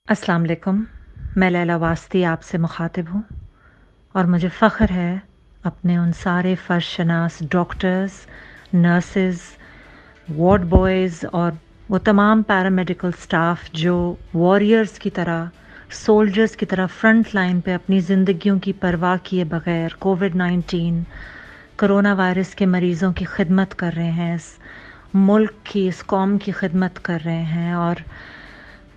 अस्सलाम वालेकुम। मैं लैला वास्ती आपसे मुखातिब हूँ और मुझे फ़ख्र है अपने उन सारे फ़र्शनास डॉक्टर्स, नर्सेस, वार्ड बॉयज़ और वो तमाम पैरामेडिकल स्टाफ जो वॉरियर्स की तरह, सोल्जर्स की तरह फ्रंट लाइन पे अपनी ज़िंदगियों की परवाह किए बगैर कोविड-19 कोरोना वायरस के मरीज़ों की खिदमत कर रहे हैं, इस मुल्क की, इस कौम की खिदमत कर रहे हैं और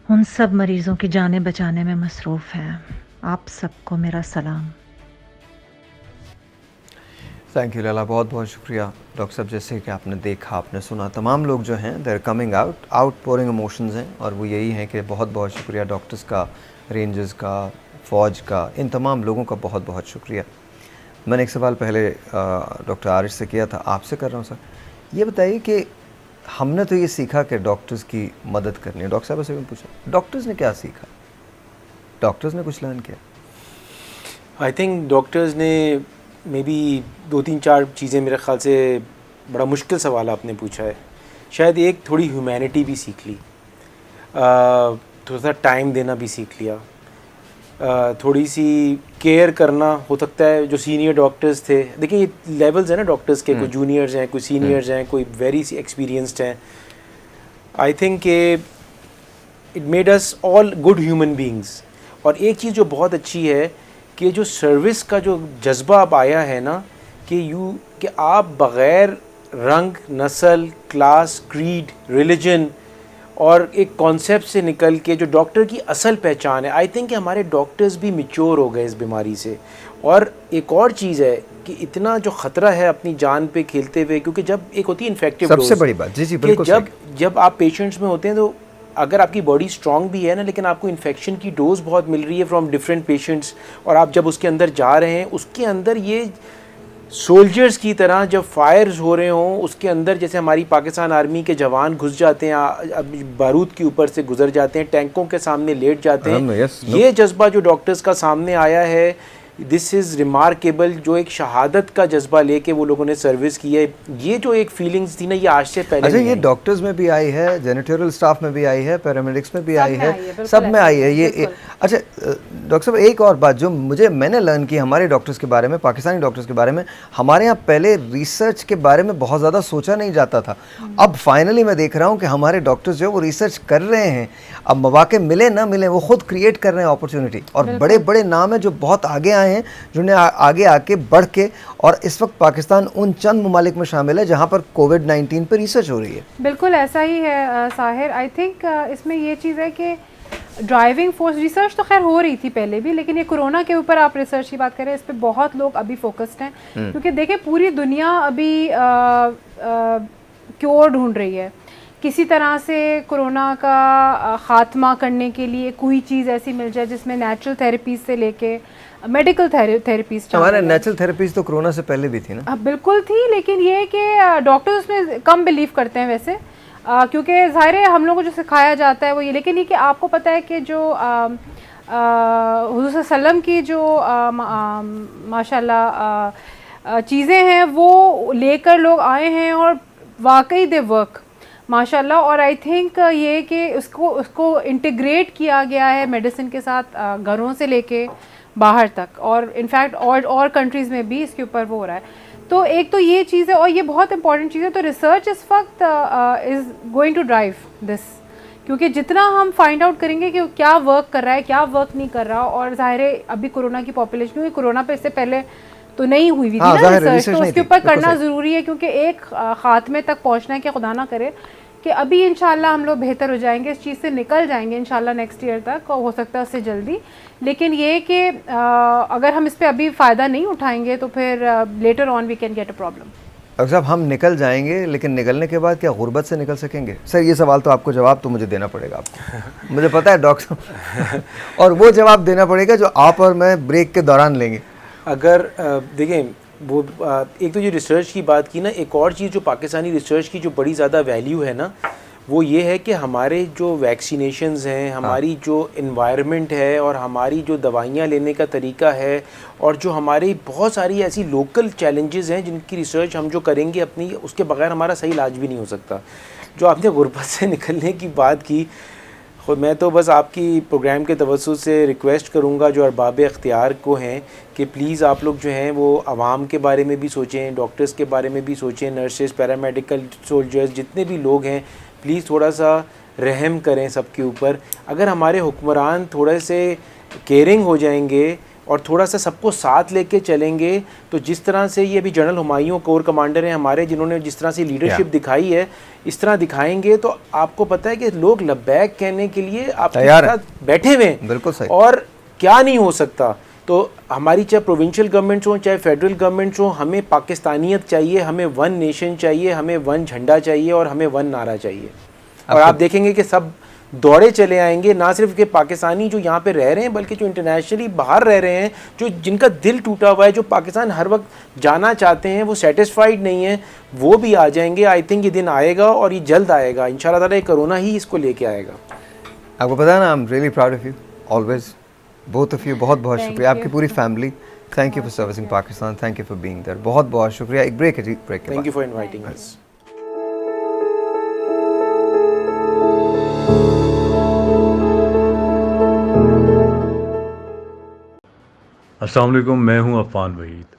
उन सब मरीज़ों की जानें बचाने में मसरूफ़ हैं। आप सबको मेरा सलाम। थैंक यू लैला, बहुत बहुत शुक्रिया। डॉक्टर साहब, जैसे कि आपने देखा, आपने सुना, तमाम लोग जो हैं they are coming out pouring emotions हैं और वो यही हैं कि बहुत बहुत शुक्रिया डॉक्टर्स का, रेंजर्स का, फ़ौज का, इन तमाम लोगों का बहुत बहुत शुक्रिया। मैंने एक सवाल पहले डॉक्टर आरिश से किया था, आपसे कर रहा हूँ सर। ये बताइए कि हमने तो ये सीखा कि डॉक्टर्स की मदद करनी है। डॉक्टर साहब से भी पूछा, डॉक्टर्स ने क्या सीखा? डॉक्टर्स ने कुछ लर्न किया? आई थिंक डॉक्टर्स ने मे बी 2-3-4 चीज़ें, मेरे ख़्याल से बड़ा मुश्किल सवाल आपने पूछा है। शायद एक थोड़ी ह्यूमैनिटी भी सीख ली, थोड़ा सा टाइम देना भी सीख लिया, थोड़ी सी केयर करना। हो सकता है जो सीनियर डॉक्टर्स थे, देखिए ये लेवल्स हैं ना डॉक्टर्स के, कोई जूनियर्स हैं, कोई सीनियर्स हैं, कोई वेरी एक्सपीरियंस्ड हैं। I think it made us all good human beings. और एक चीज़ जो बहुत अच्छी है कि जो सर्विस का जो जज्बा अब आया है ना, कि आप बग़ैर रंग, नस्ल, क्लास, क्रीड, रिलीजन और एक कॉन्सेप्ट से निकल के जो डॉक्टर की असल पहचान है, आई थिंक हमारे डॉक्टर्स भी मैच्योर हो गए इस बीमारी से। और एक और चीज़ है कि इतना जो ख़तरा है अपनी जान पे खेलते हुए, क्योंकि जब एक होती है इन्फेक्टिव सबसे बड़ी बात, जी बिल्कुल, जब आप पेशेंट्स में होते हैं, तो अगर आपकी बॉडी स्ट्रांग भी है ना, लेकिन आपको इन्फेक्शन की डोज बहुत मिल रही है फ्रॉम डिफरेंट पेशेंट्स, और आप जब उसके अंदर जा रहे हैं, उसके अंदर ये सोल्जर्स की तरह जब फायर्स हो रहे हों, उसके अंदर जैसे हमारी पाकिस्तान आर्मी के जवान घुस जाते हैं, बारूद के ऊपर से गुजर जाते हैं, टैंकों के सामने लेट जाते हैं, ये जज्बा जो डॉक्टर्स का सामने आया है, दिस इज़ रिमार्केबल। जो एक शहादत का जज्बा लेके वो लोगों ने सर्विस की है, ये जो एक फीलिंग्स थी ना, ये आज से पहले अच्छा, नहीं ये आई। डॉक्टर्स में भी आई है, जेनिटोरियल स्टाफ में भी आई है, पैरामेडिक्स में भी आई है, सब में आई है ये। अच्छा डॉक्टर साहब, एक और बात जो मैंने लर्न की हमारे डॉक्टर्स के बारे में, पाकिस्तानी डॉक्टर्स के बारे में, हमारे यहाँ पहले रिसर्च के बारे में बहुत ज़्यादा सोचा नहीं जाता था। अब फाइनली मैं देख रहा हूँ कि हमारे डॉक्टर्स जो है वो रिसर्च कर रहे हैं। अब मौके मिले ना मिले, वो खुद क्रिएट कर रहे हैं अपॉर्चुनिटी, और बड़े बड़े नाम हैं जो बहुत आगे आए हैं, जिन्हें आगे आके बढ़ के, और इस वक्त पाकिस्तान उन चंद ममालिक में शामिल है जहाँ पर कोविड-19 पर रिसर्च हो रही है। बिल्कुल ऐसा ही है साहिर। आई थिंक इसमें ये चीज़ है कि ड्राइविंग फोर्स रिसर्च तो खैर हो रही थी पहले भी, लेकिन ये कोरोना के ऊपर आप रिसर्च की बात करें, इस पर बहुत लोग अभी फोकस्ड हैं, क्योंकि देखिए पूरी दुनिया अभी क्योर ढूंढ रही है किसी तरह से कोरोना का ख़ात्मा करने के लिए। कोई चीज़ ऐसी मिल जाए जिसमें नेचुरल थेरेपीज से लेके मेडिकल थेरेपीज, हमारे नेचुरल थेरेपीज तो कोरोना से पहले भी थी ना। बिल्कुल थी, लेकिन ये है कि डॉक्टर्स उसमें कम बिलीव करते हैं वैसे, क्योंकि ज़ाहिर है हम लोगों को जो सिखाया जाता है वो ये। लेकिन ये कि आपको पता है कि जो हुज़ूर सल्लम की जो माशाल्लाह चीज़ें हैं वो लेकर लोग आए हैं, और वाकई दे वर्क माशाल्लाह। और आई थिंक ये कि उसको इंटीग्रेट किया गया है मेडिसिन के साथ, घरों से लेके बाहर तक, और इनफैक्ट और कंट्रीज़ में भी इसके ऊपर वो हो रहा है। तो एक तो ये चीज़ है, और ये बहुत इंपॉर्टेंट चीज़ है। तो रिसर्च इस वक्त is going to drive this, क्योंकि जितना हम फाइंड आउट करेंगे कि क्या वर्क कर रहा है, क्या वर्क नहीं कर रहा, और ज़ाहिर है अभी कोरोना की पॉपुलेशन, क्योंकि कोरोना पे इससे पहले तो नहीं हुई थी ना रिसर्च, तो उसके ऊपर करना ज़रूरी है, क्योंकि एक खात्मे तक पहुँचना है कि खुदा ना करे कि अभी इंशाल्लाह हम लोग बेहतर हो जाएंगे, इस चीज़ से निकल जाएंगे इंशाल्लाह नेक्स्ट ईयर तक, और हो सकता है उससे जल्दी। लेकिन ये कि अगर हम इस पर अभी फ़ायदा नहीं उठाएंगे तो फिर later on we can get a problem. Doctor साहब, हम निकल जाएंगे, लेकिन निकलने के बाद क्या गुर्बत से निकल सकेंगे? सर ये सवाल तो आपको जवाब तो मुझे देना पड़ेगा आपको मुझे पता है डॉक्टर और वो जवाब देना पड़ेगा जो आप और मैं ब्रेक के दौरान लेंगे। अगर देखें, वो एक तो जो रिसर्च की बात की ना, एक और चीज़ जो पाकिस्तानी रिसर्च की जो बड़ी ज़्यादा वैल्यू है ना, वो ये है कि हमारे जो वैक्सीनेशंस हैं, हमारी जो इन्वायरमेंट है, और हमारी जो दवाइयाँ लेने का तरीका है, और जो हमारी बहुत सारी ऐसी लोकल चैलेंजेस हैं जिनकी रिसर्च हम जो करेंगे अपनी, उसके बगैर हमारा सही इलाज भी नहीं हो सकता। जो आपने गुर्बत से निकलने की बात की, खुद मैं तो बस आपकी प्रोग्राम के तवज्जुह से रिक्वेस्ट करूंगा जो अरबाब इख्तियार को हैं कि प्लीज़ आप लोग जो हैं वो आवाम के बारे में भी सोचें, डॉक्टर्स के बारे में भी सोचें, नर्सेज, पैरामेडिकल सोल्जर्स, जितने भी लोग हैं प्लीज़ थोड़ा सा रहम करें सबके ऊपर। अगर हमारे हुक्मरान थोड़े से केयरिंग हो जाएंगे और थोड़ा सा सबको साथ लेके चलेंगे तो जिस तरह से ये अभी जनरल हुमायूं कोर कमांडर हैं हमारे, जिन्होंने जिस तरह से लीडरशिप दिखाई है, इस तरह दिखाएंगे तो आपको पता है कि लोग लब्बैक कहने के लिए आपके साथ बैठे हुए हैं। बिल्कुल सही। और क्या नहीं हो सकता। तो हमारी चाहे प्रोविंशियल गवर्नमेंट्स हों चाहे फेडरल गवर्नमेंट्स हों, हमें पाकिस्तानियत चाहिए, हमें वन नेशन चाहिए, हमें वन झंडा चाहिए और हमें वन नारा चाहिए। और आप देखेंगे कि सब दौड़े चले आएंगे, ना सिर्फ के पाकिस्तानी जो यहाँ पे रह रहे हैं बल्कि जो इंटरनेशनली बाहर रह रहे हैं, जो जिनका दिल टूटा हुआ है, जो पाकिस्तान हर वक्त जाना चाहते हैं, वो सेटिस्फाइड नहीं है, वो भी आ जाएंगे। आई थिंक ये दिन आएगा और ये जल्द आएगा इंशाल्लाह ताला। कोरोना ही इसको लेके आएगा। आपको पता है ना, I am really proud of you always, both of you. बहुत बहुत शुक्रिया आपकी पूरी family. Thank you for servicing Pakistan, thank you for being there. बहुत बहुत शुक्रिया। एक ब्रेक है जी, ब्रेक के बाद। Thank you for inviting us. अस्सलाम वालेकुम, मैं हूं अफ़ान वहीद।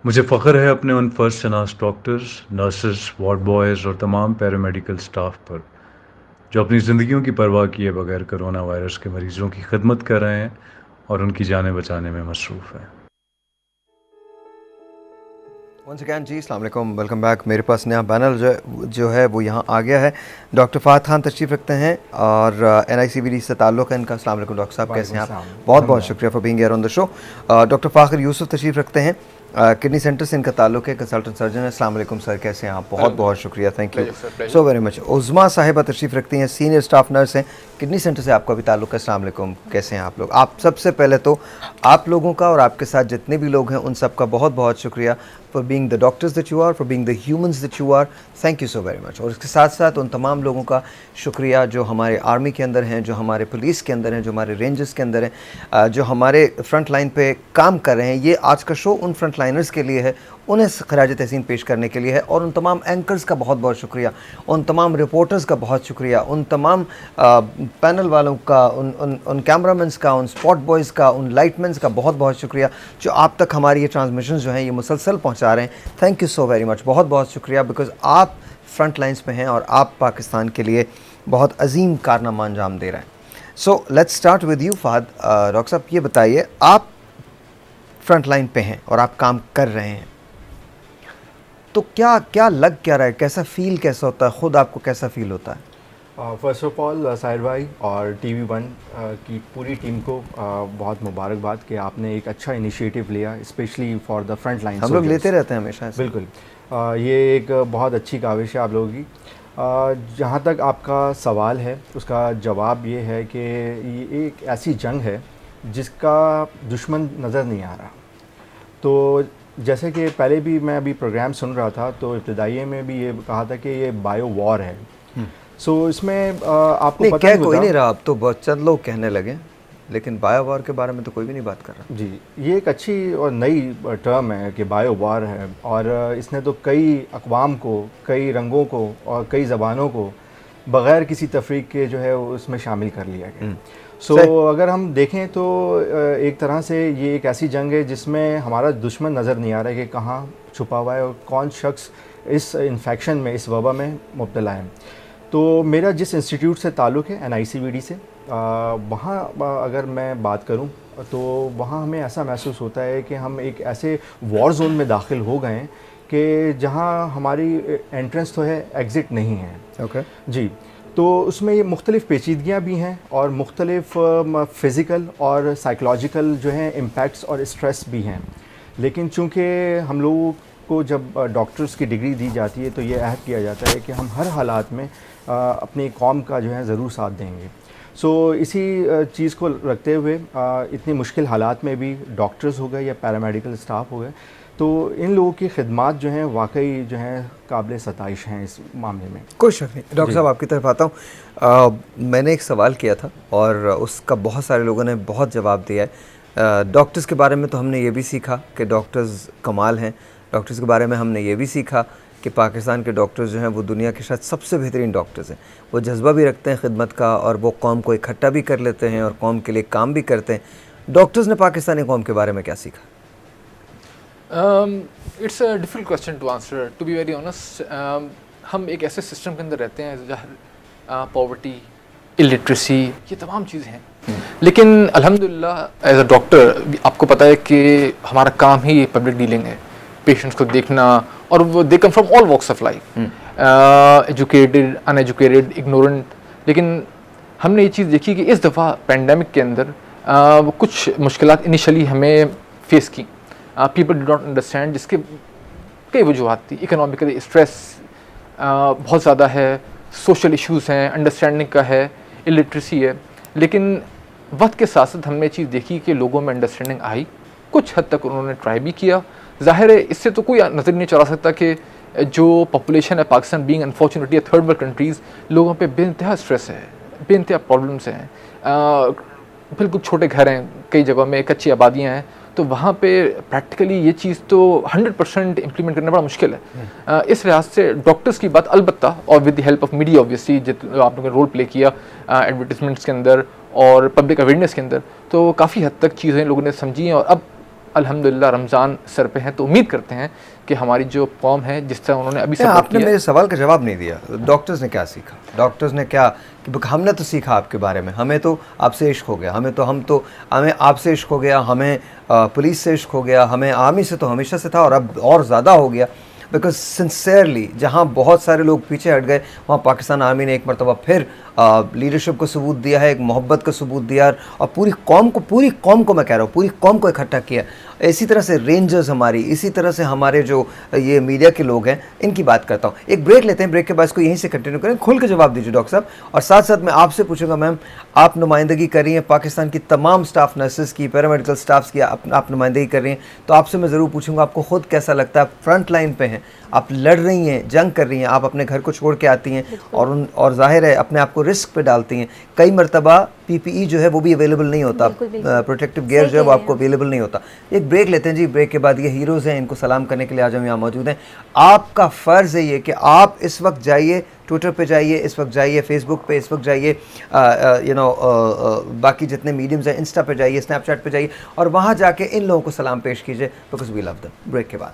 मुझे फ़ख्र है अपने उन फ़र्स्ट शनास डॉक्टर्स, नर्सेस, वार्ड बॉयज़ और तमाम पैरामेडिकल स्टाफ पर जो अपनी ज़िंदगियों की परवाह किए बगैर कोरोना वायरस के मरीज़ों की खिदमत कर रहे हैं और उनकी जानें बचाने में मसरूफ़ हैं। वंस अगैन जी, अस्सलाम वालेकुम, वेलकम बैक। मेरे पास नया पैनल जो है वो यहाँ आ गया है। डॉक्टर फ़ाहद खान तशरीफ़ रखते हैं और NICVD से ताल्लुक़ है इनका। अस्सलाम वालेकुम डॉक्टर साहब, कैसे हैं आप? बहुत बहुत शुक्रिया for being here on the show. Doctor Fakhar Yusuf तशरीफ़ रखते हैं, किडनी सेंटर से इनका ताल्लुक़ है, कंसल्टेंट सर्जन है। अस्सलाम वालेकुम सर, कैसे हैं आप? बहुत बहुत शुक्रिया, thank you so very much. Uzma साहिबा तशरीफ़ रखती हैं, सीनियर स्टाफ नर्स हैं, किडनी सेंटर से आपका भी ताल्लुक़ है। अस्सलाम वालेकुम, कैसे हैं आप लोग? आप सबसे पहले तो आप लोगों का और आपके साथ जितने भी लोग हैं उन सब का बहुत बहुत शुक्रिया for being the doctors that you are, for being the humans that you are. Thank you so very much. और इसके साथ साथ उन तमाम लोगों का शुक्रिया जो हमारे आर्मी के अंदर हैं, जो हमारे पुलिस के अंदर हैं, जो हमारे रेंजर्स के अंदर हैं, जो हमारे फ्रंट लाइन पे काम कर रहे हैं। ये आज का शो उन फ्रंट लाइनर्स के लिए है, उन्हें खराज तहसीन पेश करने के लिए है। और उन तमाम एंकर्स का बहुत बहुत शुक्रिया, उन तमाम रिपोर्टर्स का बहुत शुक्रिया, उन तमाम पैनल वालों का, उन कैमरामैन्स का, उन स्पॉट बॉयज़ का, उन लाइटमैन्स का बहुत बहुत शुक्रिया जो आप तक हमारी ये ट्रांसमिशन जो हैं ये मुसलसल पहुंचा रहे हैं। Thank you so very much, बहुत बहुत शुक्रिया, बिकॉज़ आप फ्रंट लाइन्स पे हैं और आप पाकिस्तान के लिए बहुत अजीम कारनामा अंजाम दे रहे हैं। So let's start with you Fahadh. Doctor साहब ये बताइए, आप फ्रंट लाइन पे हैं और आप काम कर रहे हैं, तो क्या क्या लग क्या रहा है, कैसा फील कैसा होता है, ख़ुद आपको कैसा फील होता है? फ़र्स्ट ऑफ ऑल साहिर भाई और TV1 की पूरी टीम को बहुत मुबारकबाद कि आपने एक अच्छा इनिशिएटिव लिया, specially for the front line. हम लोग लेते रहते हैं हमेशा। बिल्कुल, ये एक बहुत अच्छी काविश है आप लोगों की। जहाँ तक आपका सवाल है उसका जवाब ये है कि ये एक ऐसी जंग है जिसका दुश्मन नज़र नहीं आ रहा। तो जैसे कि पहले भी मैं अभी प्रोग्राम सुन रहा था तो इब्तिदाई में भी ये कहा था कि ये बायो वॉर है। सो इसमें आपको पता क्या कोई नहीं रहा, अब तो बहुत चंद लोग कहने लगे, लेकिन बायो वॉर के बारे में तो कोई भी नहीं बात कर रहा। जी, ये एक अच्छी और नई टर्म है कि बायो वॉर है, और इसने तो कई अक़वाम को, कई रंगों को और कई ज़बानों को बग़ैर किसी तफरीक के जो है उसमें शामिल कर लिया गया। सो अगर हम देखें तो एक तरह से ये एक ऐसी जंग है जिसमें हमारा दुश्मन नज़र नहीं आ रहा है कि कहाँ छुपा हुआ है और कौन शख्स इस इन्फेक्शन में, इस वबा में मुब्तला है। तो मेरा जिस इंस्टीट्यूट से ताल्लुक़ है NICVD से, वहाँ अगर मैं बात करूँ तो वहाँ हमें ऐसा महसूस होता है कि हम एक ऐसे वॉर जोन में दाखिल हो गए हैं कि जहाँ हमारी एंट्रेंस तो है, एग्ज़िट नहीं है। ओके जी, तो उसमें ये मुख्तलिफ़ पेचीदगियाँ भी हैं और मुख्तलिफ़ फ़िज़िकल और साइकोलॉजिकल जो हैं इम्पैक्ट्स और स्ट्रेस भी हैं। लेकिन चूँकि हम लोगों को जब डॉक्टर्स की डिग्री दी जाती है तो ये अहद किया जाता है कि हम हर हालात में अपनी कौम का जो है ज़रूर साथ देंगे। सो इसी चीज़ को रखते हुए इतनी मुश्किल हालात में भी डॉक्टर्स हो गए या पैरामेडिकल स्टाफ हो गए, तो इन लोगों की खिदमात जो हैं वाकई जो हैं काबिल सताइश हैं इस मामले में। कोई शक नहीं। डॉक्टर साहब आपकी तरफ आता हूँ। मैंने एक सवाल किया था और उसका बहुत सारे लोगों ने बहुत जवाब दिया है। डॉक्टर्स के बारे में तो हमने ये भी सीखा कि डॉक्टर्स कमाल हैं, डॉक्टर्स के बारे में हमने ये भी सीखा कि पाकिस्तान के डॉक्टर्स जो हैं वो दुनिया के शायद सबसे बेहतरीन डॉक्टर्स हैं। वो जज्बा भी रखते हैं खिदमत का और वो कौम को इकट्ठा भी कर लेते हैं और कौम के लिए काम भी करते हैं। डॉक्टर्स ने पाकिस्तानी कौम के बारे में क्या सीखा? It's a difficult question to answer, to be very honest. हम एक ऐसे सिस्टम के अंदर रहते हैं जहाँ पॉवर्टी, इलिटरेसी, ये तमाम चीज़ें हैं, लेकिन अल्हम्दुलिल्लाह एज अ डॉक्टर आपको पता है कि हमारा काम ही पब्लिक डीलिंग है, पेशेंट्स को देखना, और वो they come from all walks of life, educated, uneducated, ignorant. लेकिन हमने ये चीज़ देखी कि इस दफ़ा पेंडेमिक के अंदर कुछ मुश्किलात इनिशियली हमें फेस की। पीपल डिड नॉट अंडरस्टैंड, जिसके कई वजूहत थी। इकोनॉमिकली स्ट्रेस बहुत ज़्यादा है, सोशल इश्यूज़ हैं, अंडरस्टैंडिंग का है, इलिटरेसी है। लेकिन वक्त के साथ साथ हमने चीज़ देखी कि लोगों में अंडरस्टैंडिंग आई, कुछ हद तक उन्होंने ट्राई भी किया। ज़ाहिर है इससे तो कोई नज़र नहीं चला सकता कि जो पॉपुलेशन है Pakistan being unfortunately third world countries, लोगों पे बेइंतहा स्ट्रेस है, बेइंतहा प्रॉब्लम्स हैं, बिल्कुल छोटे घर हैं, कई जगहों में कच्ची आबादियाँ हैं, तो वहाँ पे प्रैक्टिकली ये चीज़ तो 100% इम्प्लीमेंट करना बड़ा मुश्किल है। इस लिहाज से डॉक्टर्स की बात अलबत्ता, और with the help of media obviously, जितना आप लोगों ने रोल प्ले किया एडवर्टिजमेंट्स के अंदर और पब्लिक अवेयरनेस के अंदर, तो काफ़ी हद तक चीज़ें लोगों ने समझी हैं। और अब अल्हम्दुलिल्लाह रमज़ान सर पे हैं, तो उम्मीद करते हैं कि हमारी जो कौम है, जिस तरह उन्होंने अभी सपोर्ट आपने किया। मेरे सवाल का जवाब नहीं दिया। डॉक्टर्स ने क्या सीखा? डॉक्टर्स ने क्या कि हमने तो सीखा आपके बारे में, हमें तो आपसे इश्क हो गया, हमें आपसे इश्क हो गया, हमें पुलिस से इश्क हो गया, हमें आर्मी से तो हमेशा से था और अब और ज़्यादा हो गया। बिकॉज सिंसेयरली जहाँ बहुत सारे लोग पीछे हट गए, वहाँ पाकिस्तान आर्मी ने एक मरतबा फिर लीडरशिप को सबूत दिया है, एक मोहब्बत का सबूत दिया, और पूरी कौम को मैं कह रहा हूँ, पूरी कौम को इकट्ठा किया। इसी तरह से रेंजर्स हमारी, इसी तरह से हमारे जो ये मीडिया के लोग हैं, इनकी बात करता हूँ। एक ब्रेक लेते हैं, ब्रेक के बाद इसको यहीं से कंटिन्यू करें। खुल के जवाब दीजिए डॉक्टर साहब, और साथ साथ मैं आपसे पूछूंगा, मैम आप नुमाइंदगी कर रही हैं पाकिस्तान की तमाम स्टाफ नर्सेस की, पैरामेडिकल स्टाफ्स की, आप नुमाइंदगी कर रही हैं, तो आपसे मैं ज़रूर पूछूंगा आपको खुद कैसा लगता है? फ्रंट लाइन पे हैं, आप लड़ रही हैं, जंग कर रही हैं, आप अपने घर को छोड़ के आती हैं और ज़ाहिर है अपने आप को रिस्क पे डालती हैं। कई मरतबा पीपीई जो है वो भी अवेलेबल नहीं होता, प्रोटेक्टिव गेयर जो है वो आपको अवेलेबल नहीं होता। एक ब्रेक लेते हैं जी, ब्रेक के बाद ये हीरोज़ हैं, इनको सलाम करने के लिए आज हम यहाँ मौजूद हैं। आपका फ़र्ज़ है ये कि आप इस वक्त जाइए, ट्विटर पे जाइए, इस वक्त जाइए फेसबुक पे, इस वक्त जाइए बाकी जितने मीडियम्स हैं, इंस्टा पे जाइए, स्नैपचैट पे जाइए, और वहाँ जाके इन लोगों को सलाम पेश कीजिए, because we love them. Break के बाद